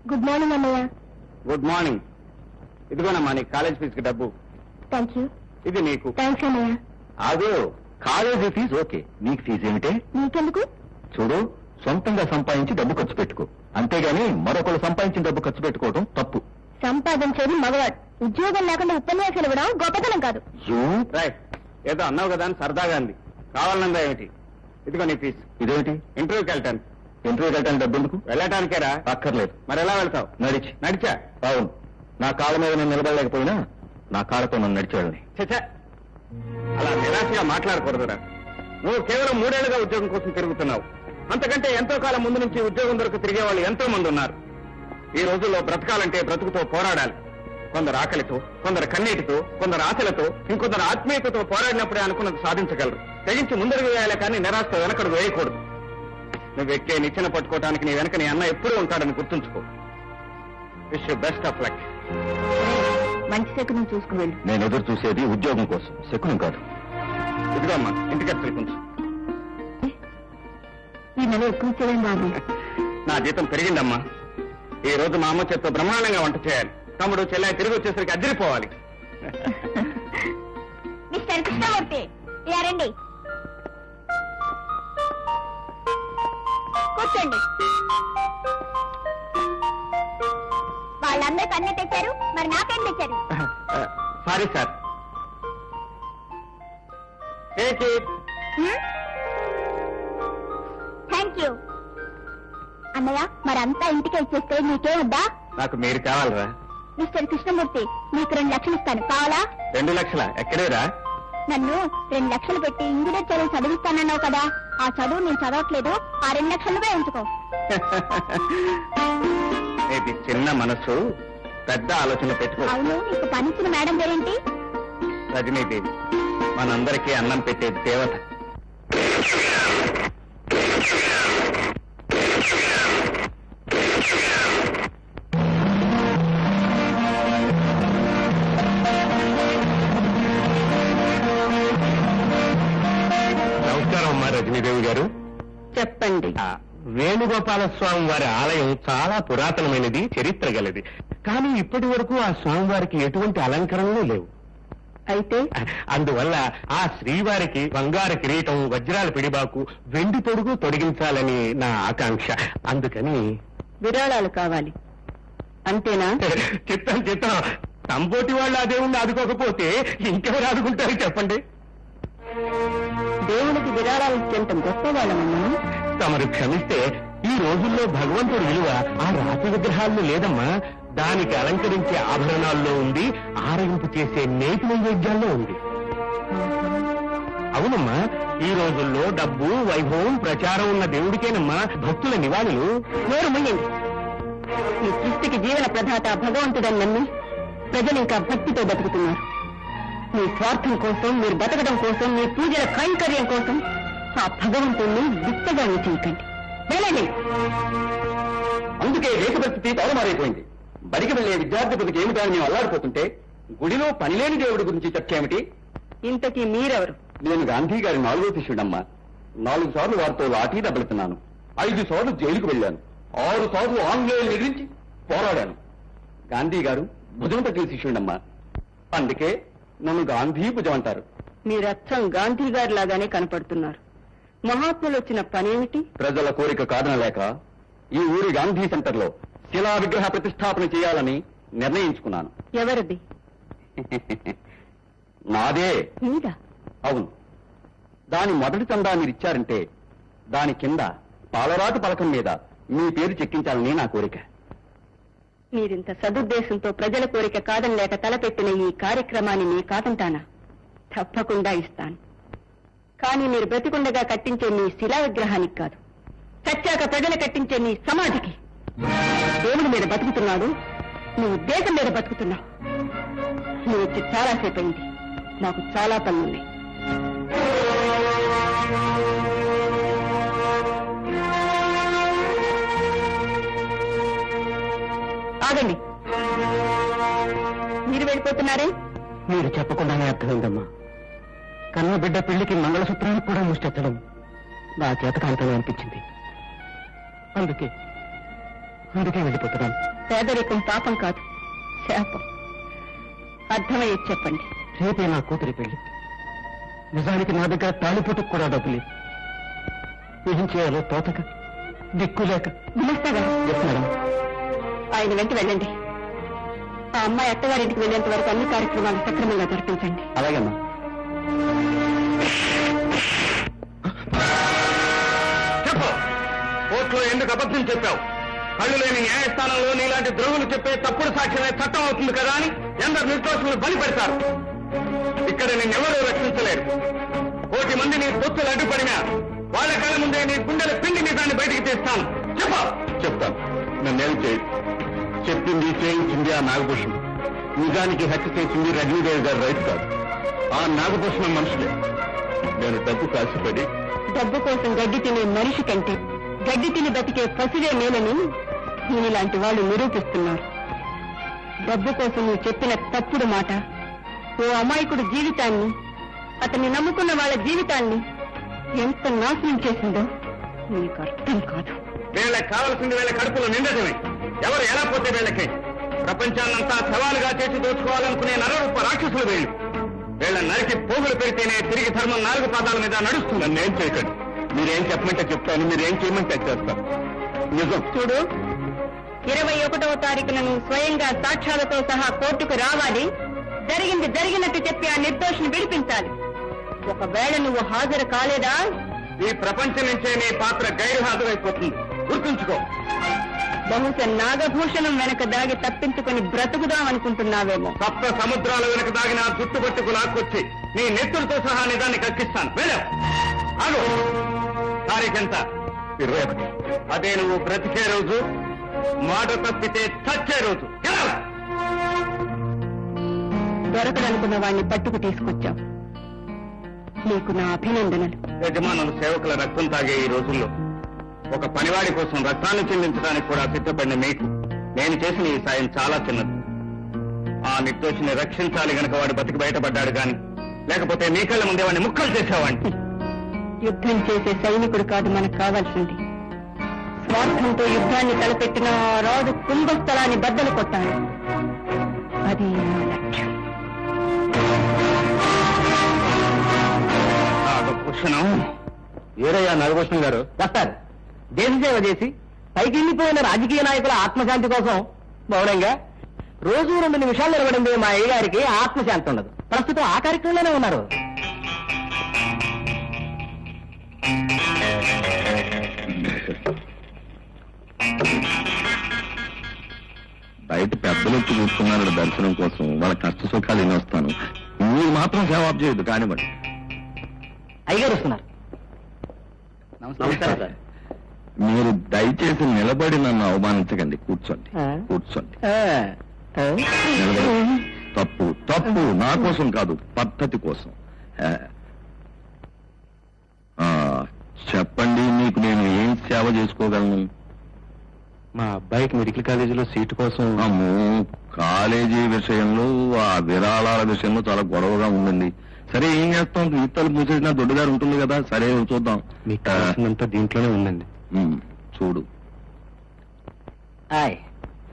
Good morning అన్నయ్య. Good morning. ఇదిగోనమ్మా నీ కాలేజ్ ఫీజుకి డబ్బు. Thank you. ఇది నీకు. థ్యాంక్స్ అన్నయ్య. అదో కాలేజీ ఫీజు ఓకే, నీకు ఫీజు ఏమిటే? నీకెందుకు? చూడు, సొంతంగా సంపాదించి డబ్బు ఖర్చు పెట్టుకో, అంతేగాని మరొకరు సంపాదించిన డబ్బు ఖర్చు పెట్టుకోవడం తప్పు. సంపాదించేది మగవాడు, ఉద్యోగం లేకుండా ఉపన్యాసాలు ఇవ్వడం గొప్పతనం కాదు. రైట్, ఏదో అన్నావు కదా అని సరదాగా అంది. కావాలన్నదా ఏమిటి? ఇదిగో నీ ఫీజు. ఇదేమిటి? ఇంటర్వ్యూకి వెళ్తాను. ఇంటర్వ్యూకి వెళ్ళడానికి డబ్బు ఎందుకు? వెళ్ళటానికేరా? అక్కర్లేదు. మరి ఎలా వెళ్తావు? నడిచా? అవును, నా కాళ్ళ మీద నేను నిలబడలేకపోయినా నా కాళ్ళతో నన్ను నడిచి వెళ్ళని. చచ్చా, అలా నిరాశగా మాట్లాడకూడదురా. నువ్వు కేవలం 3 ఏళ్లుగా ఉద్యోగం కోసం తిరుగుతున్నావు. అంతకంటే ఎంతో కాలం ముందు నుంచి ఉద్యోగం దొరకు తిరిగే వాళ్ళు ఎంతో మంది ఉన్నారు. ఈ రోజుల్లో బ్రతకాలంటే బ్రతుకుతో పోరాడాలి. కొందరు ఆకలితో, కొందరు కన్నీటితో, కొందరు ఆశలతో, ఇంకొందరు ఆత్మీయతతో పోరాడినప్పుడే అనుకున్నది సాధించగలరు. తెగించి ముందడుగు వేయాలి కానీ నిరాశతో వెనకడు వేయకూడదు. నువ్వు ఎక్కే నిచ్చెన పట్టుకోవడానికి నీ వెనక నీ అన్న ఎప్పుడూ ఉంటాడని గుర్తుంచుకో. Wish you best of luck. మంచి శకునం చూసుకుని వెళ్ళు. నేను ఎదురు చూసేది ఉద్యోగం కోసం, శకునం కాదు. ఇదిగో అమ్మా, ఇంటికి కొంచెం. ఈ నెల ఎక్కువ చేయండి బాబు. నా జీతం పెరిగిందమ్మా. ఈ రోజు మా అమ్మ చేత్తో బ్రహ్మాండంగా వంట చేయాలి. తమ్ముడు చెల్లె తిరిగి వచ్చేసరికి అదిరిపోవాలి. మిస్టర్ కృష్ణమూర్తి, ఇలా రండి, కూర్చోండి. వాళ్ళందరికీ అన్నీ తెచ్చారు, మరి నాకేం తెచ్చారు? Sorry sir. Thank you. అన్నయ్య, మరంతా ఇంటికి ఇచ్చేస్తే నీకే వద్దా? నాకు మీరు కావాలరా? మిస్టర్ కృష్ణమూర్తి, మీకు 2 లక్షలు ఇస్తాను, కావాలా? 2 లక్షల? ఎక్కడేరా? నన్ను 2 లక్షలు పెట్టి ఇంజనీర్ చదువు చదివిస్తానన్నావు కదా, ఆ చదువు నేను చదవట్లేదు, ఆ 2 లక్షలు ఉంచుకో. ఇది చిన్న మనసు, పెద్ద ఆలోచన పెట్టుకో. అవును, నీకు పనిచ్చిన మేడం పేరేంటి? రజనీదేవి, మనందరికీ అన్నం పెట్టేది దేవత. నమస్కారం అమ్మా రజనీదేవి గారు. చెప్పండి. వేణుగోపాల స్వామి వారి ఆలయం చాలా పురాతనమైనది, చరిత్ర గలది. కానీ ఇప్పటి వరకు ఆ స్వామివారికి ఎటువంటి అలంకరణలు లేవు. అయితే అందువల్ల ఆ శ్రీవారికి బంగారు కిరీటం, వజ్రాల పిడిబాకు, వెండి తొడుగు తొడిగించాలని నా ఆకాంక్ష. అందుకని విరాళాలు కావాలి, అంతేనా? చిత్తం సంపోటి వాళ్ళు అదే ఉండి ఆదుకోకపోతే ఇంకెవరు ఆదుకుంటారు చెప్పండి. దేవునికి విరాళాలు ఇచ్చేంత గొప్పవాళ్ళమన్నా. తమరు క్షమిస్తే ఈ రోజుల్లో భగవంతుడి విలువ ఆ రాతి విగ్రహాల్లో లేదమ్మా, దానికి అలంకరించే ఆభరణాల్లో ఉంది, ఆరగింపు చేసే నేతి నైవేద్యాల్లో ఉంది. అవునమ్మా, ఈ రోజుల్లో డబ్బు, వైభవం, ప్రచారం ఉన్న దేవుడికేనమ్మా భక్తుల నివాళులు. నోరు ముయ్యండి. ఈ సృష్టికి జీవన ప్రదాత భగవంతుడని నమ్మి ప్రజలు ఇంకా భక్తితో బతుకుతున్నారు. మీ స్వార్థం కోసం, మీరు బతకడం కోసం, మీ పూజల కైంకర్యం కోసం ఆ భగవంతుణ్ణి దిట్టగాన్ని చేయకండి. వెళ్ళండి. అందుకే దేశ పరిస్థితి తారుమారైపోయింది. బడికి వెళ్లే విద్యార్థి బతికి ఏమిటని మేము అల్లాడిపోతుంటే గుడిలో పనిలేని దేవుడి గురించి చర్చ ఏమిటి? ఇంతకీ మీరెవరు? నేను గాంధీ గారి 4వ శిష్యుడమ్మా. 4 సార్లు వారితో లాఠీ దెబ్బలుతున్నాను, 5 సార్లు జైలుకు వెళ్ళాను, 6 సార్లు ఆంగ్లేయులు ఎదిరించి పోరాడాను. గాంధీ గారు భుజం తగ్గిన శిష్యుడమ్మా, అందుకే నన్ను గాంధీ భుజం అంటారు. మీరచ్చం గాంధీ గారి లాగానే కనపడుతున్నారు. మహాత్ములు వచ్చిన పనేమిటి? ప్రజల కోరిక కాదనలేక ఈ ఊరి గాంధీ సెంటర్లో శిలా విగ్రహ ప్రతిష్టాపన చేయాలని నిర్ణయించుకున్నాను. ఎవరిది? నాదే. మీదా? అవును. దాని మొదటి చందా మీరిచ్చారంటే దాని కింద పాలరాతి పలకం మీద మీ పేరు చెక్కించాలని నా కోరిక. మీరింత సదుద్దేశంతో ప్రజల కోరిక కాదనలేక తలపెట్టిన ఈ కార్యక్రమాన్ని మీ కాదంటానా? తప్పకుండా ఇస్తాను. కానీ మీరు బ్రతికుండగా కట్టించే మీ శిలా విగ్రహానికి కాదు, చచ్చాక ప్రజలు కట్టించే మీ సమాధికి. దేవుడి మీద బతుకుతున్నాడు, నువ్వు దేశం మీద బతుకుతున్నావు. నువ్వు వచ్చి చాలాసేపు అయింది, నాకు చాలా పనులున్నాయి. ఆగండి. మీరు వెళ్ళిపోతున్నారే? మీరు చెప్పకుండానే అర్థమైందమ్మా. కన్న బిడ్డ పెళ్లికి మంగళసూత్రానికి కూడా ముష్టెత్తడం నా చేతకాంతమే అనిపించింది. అందుకే అందుకే వెళ్ళిపోతున్నాను. పేదరికం పాపం కాదు, శాపం. అర్థమయ్యేది చెప్పండి. రేపే నా కూతురి పెళ్లి. నిజానికి నా దగ్గర తాళిపోటుకు కూడా డబ్బు లేదు. ఏం చేయాలో తోతక, దిక్కులేక. గుమస్తాగా మేడం, ఆయన వెంట వెళ్ళండి. ఆ అమ్మాయి అత్తగారింటికి వెళ్ళేంత వరకు అన్ని కార్యక్రమాలు సక్రమంగా జరిపించండి. అలాగేమ్మా. చెప్పు, కోర్టులో ఎందుకు అబద్ధం చెప్పావు? కళ్ళు లేని న్యాయస్థానంలో నీలాంటి ద్రోహులు చెప్పే తప్పుడు సాక్ష్యమే చట్టం అవుతుంది కదా అని ఎందరు నిర్దోషులు బలి పెడతారు. ఇక్కడ నిన్నెవరూ రక్షించలేరు. 1,000 మంది నీ పొత్తులు అడ్డుపడినా వాళ్ళ కళ్ళ ముందే నీ గుండెల పిండి నీ దాన్ని బయటికి తీస్తాను. చెప్తాను. నన్నేం చేయదు. చెప్పింది చేయించింది ఆ నాగభూషణం. నిజానికి హత్య చేసింది రజనీదేవి గారు రైతు కాదు, ఆ నాగభూషణం మనుషులే. నేను డబ్బు కాసిపడి డబ్బు కోసం గడ్డి తినే మనిషి కంటే గడ్డి తిని బతికే పసివే మేలని దీనిలాంటి వాళ్ళు నిరూపిస్తున్నారు. డబ్బు కోసం నువ్వు చెప్పిన తప్పుడు మాట ఓ అమాయకుడు జీవితాన్ని, అతన్ని నమ్ముకున్న వాళ్ళ జీవితాన్ని ఎంత నాశనం చేసిందో నీకు అర్థం కాదు. వీళ్ళకి కావాల్సింది వీళ్ళ కడుపులో నిండటమే. ఎవరు ఎలా పోతే వీళ్ళకే. ప్రపంచాన్నంతా సవాలుగా చేసి దోచుకోవాలనుకునే నరరూప రాక్షసులు వీళ్ళు. వీళ్ళ నరికి పోగులు పెడితేనే తిరిగి ధర్మం 4 పాదాల మీద నడుస్తుంది. నన్నేం చేయకండి. మీరేం చెప్పమంటే చెప్తాను, మీరేం చేయమంటే చేస్తాను. నిజం. చూడు, 21వ తారీఖున నువ్వు స్వయంగా సాక్ష్యాలతో సహా కోర్టుకు రావాలి. జరిగింది జరిగినట్టు చెప్పి ఆ నిర్దోషిని విడిపించాలి. ఒకవేళ నువ్వు హాజరు కాలేదా ఈ ప్రపంచం నుంచే నీ పాత్ర గైరు హాజరైపోతుంది. గుర్తుంచుకో. బహుశా నాగభూషణం వెనక దాగి తప్పించుకుని బ్రతుకుదామనుకుంటున్నావేమో. 7 సముద్రాల వెనక దాగిన గుట్టుబట్టుకు లాక్కొచ్చి నీ నెత్తులతో సహా నిదాన్ని కక్కిస్తాను. వెళ్ళావు ఆగు. తారీఖెంత? 21. అదే నువ్వు బ్రతికే రోజు, మాట తప్పితే చచ్చే రోజు. దొరకదనుకున్న వాడిని పట్టుకు తీసుకొచ్చాం. నీకు నా అభినందనలు. యజమానులు సేవకుల రక్తం తాగే ఈ రోజుల్లో ఒక పనివాడి కోసం రక్తాన్ని చెల్లించడానికి కూడా సిద్ధపడిన మీకు నేను చేసిన ఈ సాయం చాలా చిన్నది. ఆ నిర్దోషిని రక్షించాలి గనక వాడు బతికి బయటపడ్డాడు గాని, లేకపోతే మీ కళ్ళ ముందే వాడిని ముక్కలు చేసేవాడిని. యుద్ధం చేసే సైనికుడు కాదు మనకు కావాల్సింది. స్వార్థంతో యుద్ధాన్ని తలపెట్టిన ఆ రాజు కుంభస్థలాన్ని బద్దలు కొట్టాడు. అది నా లక్ష్యం. నాగభూషణం. ఏరయ్యా నాగభూషణం గారు వస్తారు. దేశ సేవ చేసి పైకి వెళ్ళిపోయిన రాజకీయ నాయకుల ఆత్మశాంతి కోసం మౌనంగా రోజు 2 నిమిషాలు నిలబడింది మా అయ్య గారికి ఆత్మశాంతి ఉండదు. ప్రస్తుతం ఆ కార్యక్రమంలోనే ఉన్నారు. బయట పెద్దలు వచ్చి కూర్చున్నారు దర్శనం కోసం. వాళ్ళ కష్ట సుఖాలు ఎన్ని వస్తాను. మీరు మాత్రం సేవ ఆప్ చేయొద్దు కానివ్వండి. అయ్యగారు వస్తున్నారు. నమస్కారం సార్. మీరు దయచేసి నిలబడి నన్ను అవమానించకండి. కూర్చోండి కూర్చోండి. నిలబడి. తప్పు తప్పు నా కోసం కాదు, పద్ధతి కోసం. చెప్పండి, మీకు నేను ఏం సేవ చేసుకోగలను? మా అబ్బాయికి మెడికల్ కాలేజీలో సీటు కోసం. కాలేజీ విషయంలో, ఆ విరాళాల విషయంలో చాలా గొడవగా ఉందండి. సరే ఏం చేస్తాం, ఈతలు మూసేసిన దొడ్డుగారు ఉంటుంది కదా. సరే చూద్దాం. మీకు కావాల్సినంత దీంట్లోనే ఉందండి. చూడు.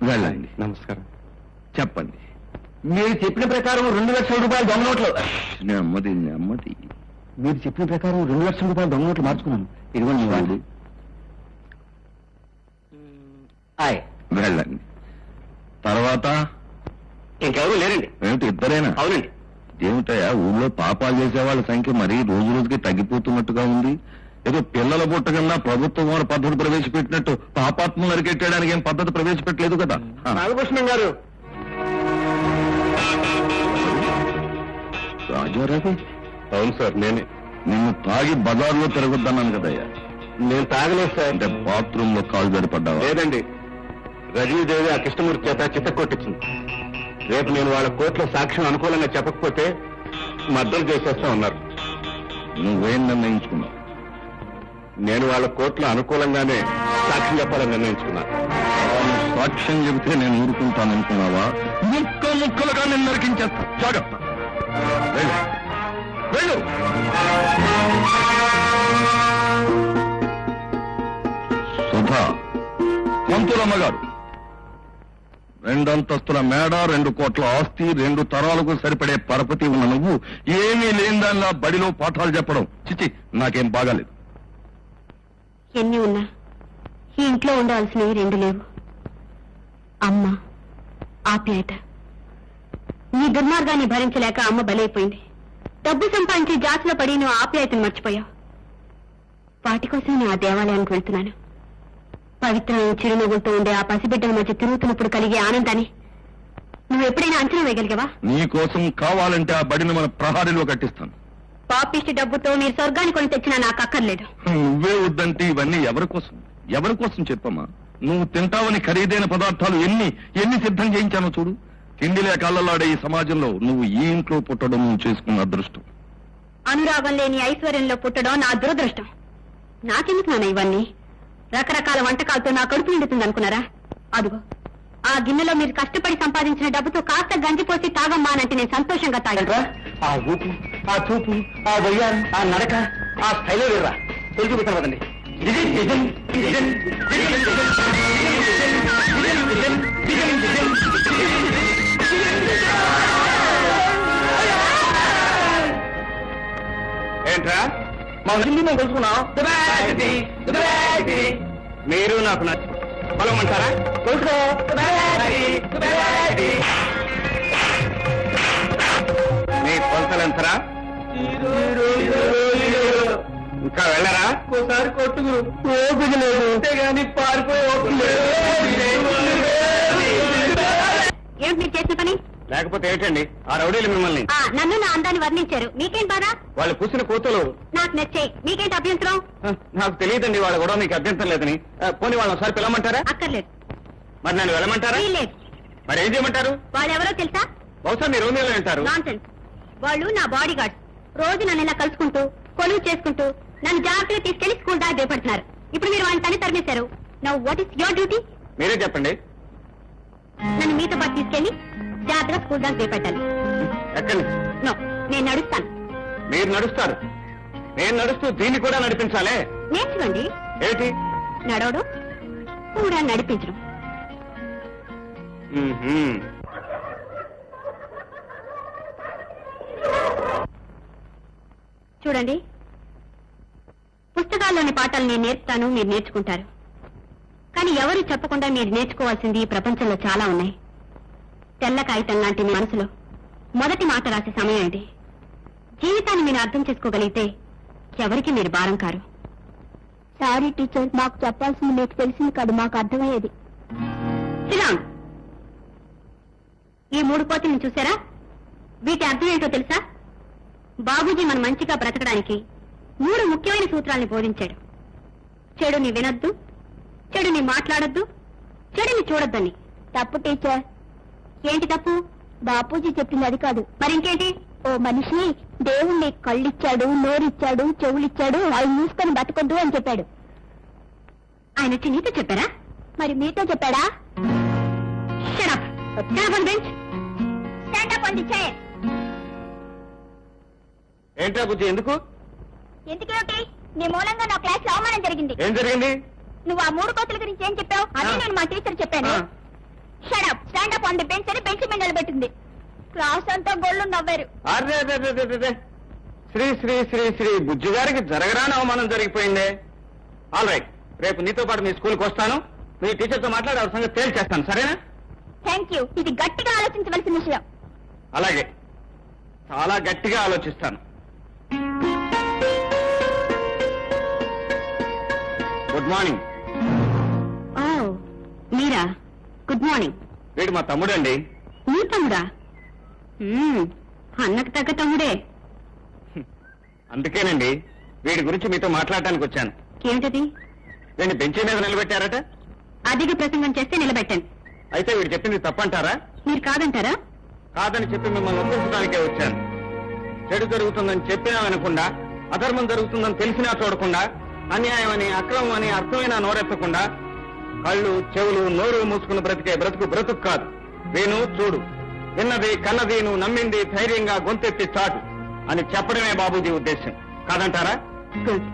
వెళ్ళండి. నమస్కారం. చెప్పండి. మీరు చెప్పిన ప్రకారం 2 లక్షల రూపాయలు దొంగ నోట్లు. నెమ్మది నెమ్మది. మీరు చెప్పిన ప్రకారం 2 లక్షల రూపాయలు దొంగ నోట్లు మార్చుకున్నాను. ఇదిగోండి వాడు. వెళ్ళండి. తర్వాత ఇంకెవరూ లేరండి. ఏమిటి, ఇద్దరేనా? అవునండి. ఏమిటయా, ఊళ్ళో పాపాలు చేసే వాళ్ళ సంఖ్య మరీ రోజు రోజుకి తగ్గిపోతున్నట్టుగా ఉంది. ఏదో పిల్లల పుట్టకన్నా ప్రభుత్వం వారు పద్ధతి ప్రవేశపెట్టినట్టు పాపాత్మలు అరికెట్టడానికి ఏం పద్ధతి ప్రవేశపెట్టలేదు కదా. నాగభూషణం గారు. రాజారావు. అవును సార్, నేనే. నిన్ను తాగి బజార్లో తిరగొద్దన్నాను కదయ్యా. నేను తాగలేదు సార్. అంటే బాత్రూమ్ లో కాలు జడిపడ్డావా? లేదండి. రజనీదేవి ఆ కృష్ణమూర్తి చేత చిత్త కొట్టించింది. రేపు నేను వాళ్ళ కోర్టులో సాక్ష్యం అనుకూలంగా చెప్పకపోతే మద్దతు చేసేస్తా ఉన్నారు. నువ్వేం నిర్ణయించుకున్నావు? నేను వాళ్ళ కోర్టులో అనుకూలంగానే సాక్ష్యం చెప్పాలని నిర్ణయించుకున్నాను. సాక్ష్యం చెబితే నేను ఊరుకుంటాను అనుకున్నావా? ముక్కలుగా నేను నరికించేస్తా. జాగ్రత్త. వెళ్ళు. సుధా, పంతులమ్మ గారు 2 అంతస్తుల మేడ, 2 కోట్ల ఆస్తి, 2 తరాలకు సరిపడే పరపతి ఉన్న నువ్వు ఏమీ లేని దానిలా బడిలో పాఠాలు చెప్పడం చిచి నాకేం బాగాలేదు. ఎన్ని ఉన్నా ఈ ఇంట్లో ఉండవలసినవి 2 లేవు. అమ్మ, ఆప్యాయత. నీ దుర్మార్గాన్ని భరించలేక అమ్మ బలైపోయింది. డబ్బు సంపాదించి జాతిలో పడి నువ్వు ఆప్యాయతను మర్చిపోయావు. వాటి కోసం నేను ఆ దేవాలయానికి వెళ్తున్నాను. పవిత్రమైన చిరునవ్వులతో ఉండే ఆ పసిబిడ్డల మధ్య తిరుగుతున్నప్పుడు కలిగే ఆనందాన్ని నువ్వు ఎప్పుడైనా అంచనా వేయగలిగావా? నీ కోసం కావాలంటే ఆ బడిని మన ప్రహారీలో కట్టిస్తాను. పాపిష్టి డబ్బుతో మీరు స్వర్గాన్ని కొని తెచ్చినా నాకు అక్కర్లేదు. నువ్వే వద్దంటే ఇవన్నీ ఎవరి కోసం చెప్పమ్మా. నువ్వు తింటావని ఖరీదైన పదార్థాలు ఎన్ని సిద్ధం చేయించానో చూడు. తిండిలే కళ్ళలాడే ఈ సమాజంలో నువ్వు ఈ ఇంట్లో పుట్టడం నువ్వు చేసుకున్న అదృష్టం. అనురాగం లేని ఐశ్వర్యంలో పుట్టడం నా దురదృష్టం. నాకెందుకు నాన్న ఇవన్నీ? రకరకాల వంటకాలతో నా కడుపు నిండుతుంది అనుకున్నారా? అదుగో ఆ గిన్నెలో మీరు కష్టపడి సంపాదించిన డబ్బుతో కాస్త గంజిపోసి తాగమ్మానంటే నేను సంతోషంగా తాగలరా? ఆ ఊపు, ఆ చూపు, ఆ వయ్యారం, ఆ నడక, ఆ స్థైర్యం లేరా తెలుగు పెట్టవదండి. ఏంట్రా మా హిందీ మేము తెలుసుకున్నాం. మీరు నాకు నచ్చి పొలమంటారా? మీ కొలతలెంతరా? ఇంకా వెళ్ళరా? ఒకసారి కొట్టుకురు ఓపిక లేదు అంతేగాని పారిపోయి ఏమిటి మీరు చేసిన పని? లేకపోతే ఏంటండి ఆ రౌడీలు మిమ్మల్ని నన్ను నా అందాన్ని వర్ణించారు. మీకేం బాధ? వాళ్ళు కూసిన కూతులు నాకు నచ్చాయి. మీకేంటి అభ్యంతరం? నాకు తెలియదండి వాళ్ళ కూడా మీకు అభ్యంతరం లేదని. పోనీ వాళ్ళని ఒకసారి పిలవమంటారా? అక్కర్లేదు. మరి నన్ను వెళ్ళమంటారా? లేదు. మరి ఏం చేయమంటారు? వాళ్ళెవరో తెలుసా? బహుశా మీరు రోమియోలో ఉంటారు. నాన్సెన్స్. వాళ్ళు నా బాడీ గార్డ్స్. రోజు నన్ను ఇలా కలుసుకుంటూ కొలువు చేసుకుంటూ నన్ను జాగ్రత్తగా తీసుకెళ్లి స్కూల్ దాకా దేపడుతున్నారు. ఇప్పుడు మీరు వాళ్ళని తని తరిమేశారు. Now what is your duty? మీరే చెప్పండి. నన్ను మీతో పాటు తీసుకెళ్లి జాగ్రత్తగా స్కూల్ దాకా దేపెట్టాలి. ఎక్కండి. నో, నేను నడుస్తాను. మీరు నడుస్తారు. నేను నడుస్తూ దీన్ని కూడా నడిపించాలే. నేర్చుకోండి. ఏంటి? నడవడం కూడా నడిపించడం. చూడండి, పుస్తకాల్లోని పాఠాలు నేను నేర్పుతాను, మీరు నేర్చుకుంటారు. కానీ ఎవరు చెప్పకుండా మీరు నేర్చుకోవాల్సింది ఈ ప్రపంచంలో చాలా ఉన్నాయి. తెల్ల కాగితం లాంటి మీ మనసులో మొదటి మాట రాసే సమయం ఏంటి? జీవితాన్ని మీరు అర్థం చేసుకోగలిగితే ఎవరికి మీరు భారం కారు. సారీ టీచర్, మాకు చెప్పాల్సింది మీకు తెలిసింది కాదు, మాకు అర్థమయ్యేది. శ్రీరామ్, ఈ 3 కోతులను చూసారా? వీటి అర్థం ఏంటో తెలుసా? బాబూజీ మన మంచిగా బ్రతకడానికి 3 ముఖ్యమైన సూత్రాలను బోధించాడు. చెడుని వినొద్దు, చెడుని మాట్లాడొద్దు, చెడుని చూడొద్దని. తప్పు టీచర్. ఏంటి తప్పు? బాపూజీ చెప్పింది అది కాదు. మరింకేంటి? ఓ మనిషి దేవుణ్ణి కళ్ళిచ్చాడు, నోరిచ్చాడు, చెవులిచ్చాడు, అవి మూసుకొని బతకొద్దు అని చెప్పాడు. ఆయన వచ్చి నీతో చెప్పారా? మరి మీతో చెప్పాడా? Shut up. Stand up on the bench. Stand up on the chair. ఏంటా బుజ్జి? ఎందుకు? ఎందుకేమిటి? నీ మూలంగా నా క్లాస్ లో అవమానం జరిగింది. ఏం జరిగింది? నువ్వు ఆ 3 కోతుల గురించి ఏం చెప్పావు? అదే నేను మా టీచర్ చెప్పాను. Shut up, stand up on the bench అని బెంచ్ మీద నిలబెట్టింది. క్లాస్ అంతా గొల్లు నవ్వారు. అరే శ్రీ శ్రీ శ్రీ శ్రీ బుజ్జి గారికి జరగరాని అవమానం జరిగిపోయిందే. ఆల్ రైట్, రేపు నీతో పాటు మీ స్కూల్కి వస్తాను. మీ టీచర్తో మాట్లాడి ఆ సంగతి తేల్చేస్తాను, సరేనా? Thank you. ఇది గట్టిగా ఆలోచించవలసిన విషయం. అలాగే, చాలా గట్టిగా ఆలోచిస్తాను. Good morning. ఓ మీరా? Good morning. వీడు మా తమ్ముడండి. మీ తమ్ముడా? అన్నకు తగ్గ తమ్ముడే. అందుకేనండి వీడి గురించి మీతో మాట్లాడటానికి వచ్చాను. ఏమిటది? వీడిని బెంచీ మీద నిలబెట్టారట. అధిక ప్రసంగం చేస్తే నిలబెట్టాను. అయితే వీడు చెప్పింది తప్పంటారా? మీరు కాదంటారా? కాదని చెప్పి మిమ్మల్ని ఒప్పించడానికే వచ్చాను. చెడు జరుగుతుందని చెప్పినా వినకుండా, అధర్మం జరుగుతుందని తెలిసినా చూడకుండా, అన్యాయం అని, అక్రమం అని అర్థమైనా నోరెత్తకుండా, కళ్ళు చెవులు నోరు మూసుకుని బ్రతికే బ్రతుకు కాదు. వేణు చూడు, విన్నది కన్నది నువ్వు నమ్మింది ధైర్యంగా గొంతెత్తి చాటు అని చెప్పడమే బాబూజీ ఉద్దేశం. కాదంటారా? గుడ్.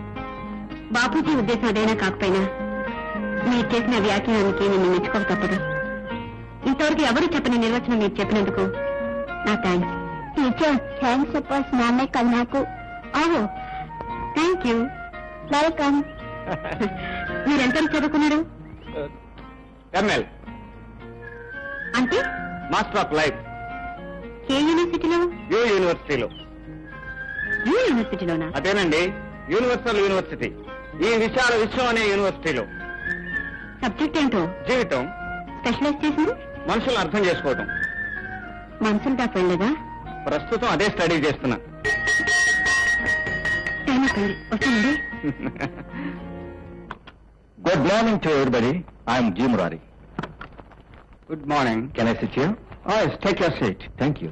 బాబూజీ ఉద్దేశం అదైనా కాకపోయినా మీరు చేసిన వ్యాఖ్యానానికి నిన్ను మెచ్చుకోక తప్పదు. ఇంత ఇంతవరకు ఎవరు చెప్పని నిర్వచనం మీరు చెప్పినందుకు నా థ్యాంక్స్. టీచర్ థ్యాంక్స్ చెప్పాల్సిన నాన్నే కాదు నాకు. ఓహో థ్యాంక్ యూ. వెల్కమ్. మీరెంత చదువుకున్నారు? ఎంఎల్ అంటే మాస్టర్ ఆఫ్ లైఫ్. ఏ యూనివర్సిటీలో? యూ యూనివర్సిటీలో. యూ యూనివర్సిటీలోనా? అదేనండి, యూనివర్సల్ యూనివర్సిటీ, ఈ విశాల విశ్వం అనే యూనివర్సిటీలో. సబ్జెక్ట్ ఏంటో? జీవితం. స్పెషలైజ్ చేసింది మనుషులను అర్థం చేసుకోవటం. మనసులు దాకా వెళ్ళదా? ప్రస్తుతం అదే స్టడీ చేస్తున్నా. టైం అయిపోయింది, వస్తానండి. Good morning to everybody. I am G Murari. Good morning. Can I sit here? Take your seat. Thank you.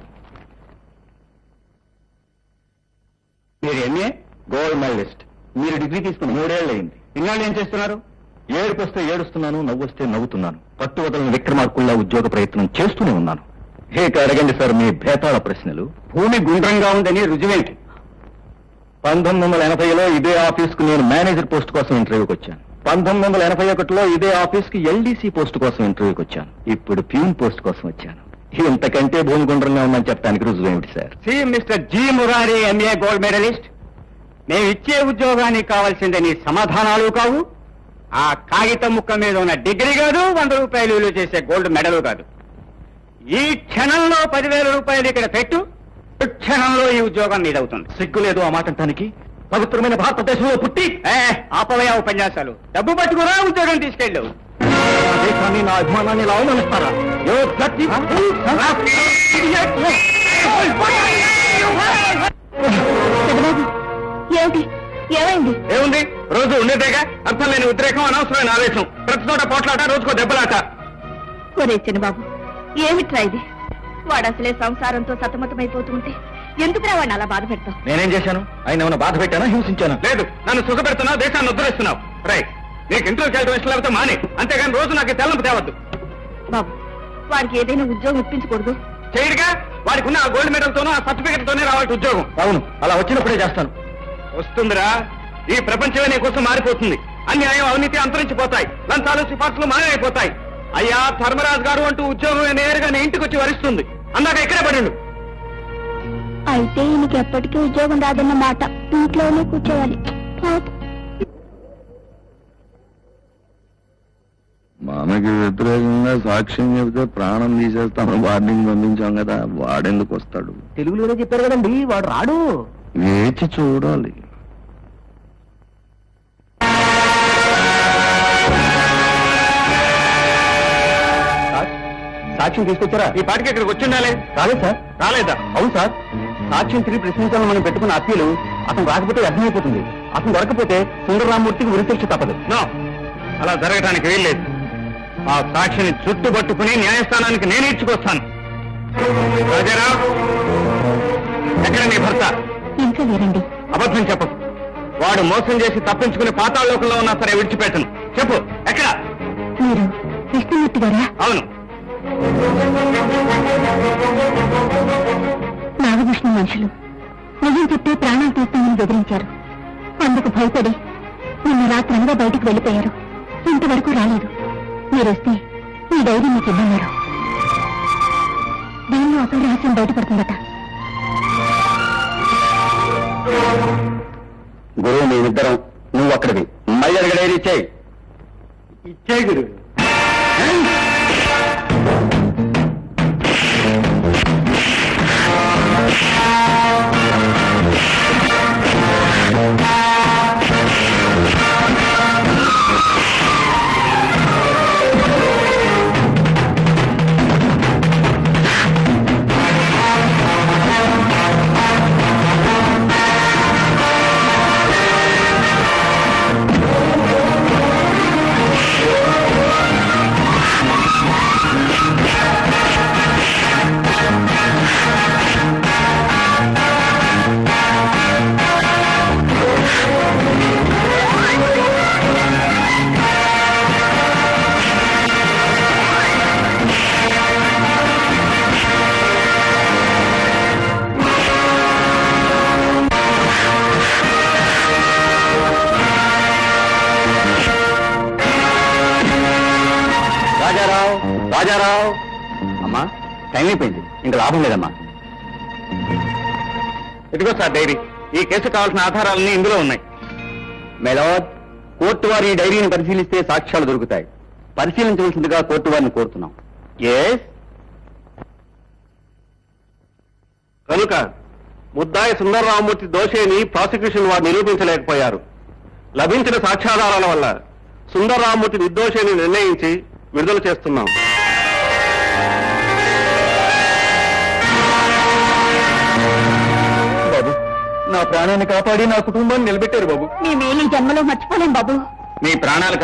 మీరు ఎంఏ గోల్డ్ మెడలిస్ట్. మీరు డిగ్రీ తీసుకుని 3 ఏళ్ళు అయింది. ఇన్నాళ్ళు ఏం చేస్తున్నారు? ఏడుపు వస్తే ఏడుస్తున్నాను, నవ్వు వస్తే నవ్వుతున్నాను. పట్టు వదలని విక్రమార్కుల్లా ఉద్యోగ ప్రయత్నం చేస్తూనే ఉన్నాను. ఇక అడగండి సార్ మీ భేతాళ ప్రశ్నలు. భూమి గుండ్రంగా ఉందని రుజువేంటి? 1980లో ఇదే ఆఫీస్కు నేను మేనేజర్ పోస్ట్ కోసం ఇంటర్వ్యూకి వచ్చాను. 1981లో ఇదే ఆఫీస్కి ఎల్డీసీ పోస్ట్ కోసం ఇంటర్వ్యూకి వచ్చాను. ఇప్పుడు ప్యూన్ పోస్ట్ కోసం వచ్చాను. ఇంతకంటే భూమి గుండ్రంగా ఉందని చెప్పడానికి రుజువు ఏమిటి sir? See mister G Murari, MA gold medalist, మేము ఇచ్చే ఉద్యోగానికి కావాల్సిందే నీ సమాధానాలు కావు, ఆ కాగితం ముక్క మీద ఉన్న డిగ్రీ కాదు, 100 రూపాయలు విలువ చేసే గోల్డ్ మెడల్ కాదు. ఈ క్షణంలో 10,000 రూపాయలు ఇక్కడ పెట్టు, ఈ క్షణంలో ఈ ఉద్యోగం నీదవుతుంది. సిగ్గులేదు ఆ మాట అంటానికి? పవిత్రమైన భారతదేశంలో పుట్టి ఆపవయా ఉపన్యాసాలు. డబ్బు పట్టుకురా, ఉద్యోగం తీసుకెళ్ళు. నా దేశాన్ని, నా అభిమానాన్ని ఇలా అవమానిస్తారా? ఏమిటి? ఏమైంది? ఏముంది, రోజు ఉండేదేగా. అర్థం లేని ఉద్రేకం, అనవసరమైన ఆవేశం, ప్రతి చోట పోట్లాట, రోజుకో దెబ్బలాట. ఒరే చిన్నబాబు, ఏమిట్రా ఇది? వాడు అసలే సంసారంతో సతమతమైపోతుంటే ఎందుకురా వాడిని అలా బాధ పెడతావు? నేనేం చేశాను? ఆయన ఏమైనా బాధ పెట్టానా, హింసించానా? లేదు, నన్ను సుఖపెడుతున్నావు, దేశాన్ని ఉద్ధరిస్తున్నావు. రైట్, నీకు ఇంట్లోకి వెళ్ళడం ఇష్టం లేకపోతే మానే, అంతేగాని రోజు నాకు తెల్లంపు తేవద్దు. బాబు, వాడికి ఏదైనా ఉద్యోగం ఇప్పించకూడదు? చేయడుగా, వాడికి ఉన్న ఆ గోల్డ్ మెడల్ తోనూ, ఆ సర్టిఫికెట్ తోనే రావాలి ఉద్యోగం. అవును, అలా వచ్చినప్పుడే చేస్తాను. వస్తుందిరా, ఈ ప్రపంచమే నీ కోసం మారిపోతుంది. అన్యాయం, అవినీతి అంతరించిపోతాయి, లంచాలు, సిఫార్సులు మాయమైపోతాయి. అయ్యా ధర్మరాజు గారు అంటూ ఉద్యోగం నేరుగా నీ ఇంటికి వచ్చి వరిస్తుంది. అందాక ఇక్కడే పడిండు. అయితే ఈయనకి ఎప్పటికీ ఉద్యోగం రాదన్నమాట. ఇంట్లోనే కూర్చోవాలి. మనకి వ్యతిరేకంగా సాక్ష్యం చెబితే ప్రాణం తీసేస్తామని వార్నింగ్ పంపించాం కదా, వాడెందుకు వస్తాడు? తెలుగులోనే చెప్పారు కదండి, వాడు రాడు. వేచి చూడాలి. సాక్ష్యం తీసుకొచ్చారా? ఈ పాటికి ఇక్కడికి వచ్చి ఉండాలి. రాలేదు సార్. రాలేదా? అవును సార్, సాక్ష్యం తిరిగి ప్రశ్నించాలని మనం పెట్టుకున్న అప్పీలు అతను రాకపోతే అర్థమైపోతుంది. అతను దొరకపోతే సుందరరామూర్తికి ఉరిశిక్ష తప్పదు. నో, అలా జరగడానికి వీల్లేదు. ఆ సాక్షిని చుట్టుపట్టుకుని న్యాయస్థానానికి నేను ఇచ్చుకొస్తాను. రాజారావు, ఎక్కడ నీ భర్త? ఇంకా లేరండి. అబద్ధం చెప్పకు. వాడు మోసం చేసి తప్పించుకుని పాతాళలోకంలో ఉన్నా సరే విడిచిపెట్టను. చెప్పు, ఎక్కడ? మీరు కృష్ణమూర్తి గారా? అవును. నాగభూషణ మనుషులు నిజం చెప్తే ప్రాణాలు తీస్తామని బెదిరించారు. అందుకు భయపడి నిన్న రాత్రంగా బయటకు వెళ్లిపోయారు. ఇంతవరకు రాలేదు. మీరొస్తే ఈ ధైర్యం మీకు ఇవ్వన్నారు. దీనిలో అసలు రహస్యం బయటపడుతుందట. గురువు మేమిద్దరం, నువ్వు అక్కడివి. మయ్యర్ డైరీ ఇచ్చేయి. ఇచ్చే గురు. అమ్మా టైం అయిపోయింది, ఇంకా లాభం లేదమ్మా. ఇదిగో సార్ డైరీ. ఈ కేసు కావాల్సిన ఆధారాలన్నీ ఇందులో ఉన్నాయి. మెలాడ్, కోర్టు వారి ఈ డైరీని పరిశీలిస్తే సాక్ష్యాలు దొరుకుతాయి. పరిశీలించవలసిందిగా కోర్టు వారిని కోరుతున్నాం. ఎస్. కనుక ముద్దాయి సుందరరామమూర్తి దోషిని ప్రాసిక్యూషన్ వారు నిరూపించలేకపోయారు. లభించిన సాక్ష్యాధారాల వల్ల సుందరరామమూర్తి నిర్దోషిని నిర్ణయించి విడుదల చేస్తున్నాం. బాబు, నా ప్రాణాన్ని కాపాడి నా కుటుంబాన్ని నిలబెట్టారు బాబు. మేము ఈ జన్మలో మర్చిపోలేం బాబు. మీ ప్రాణాలు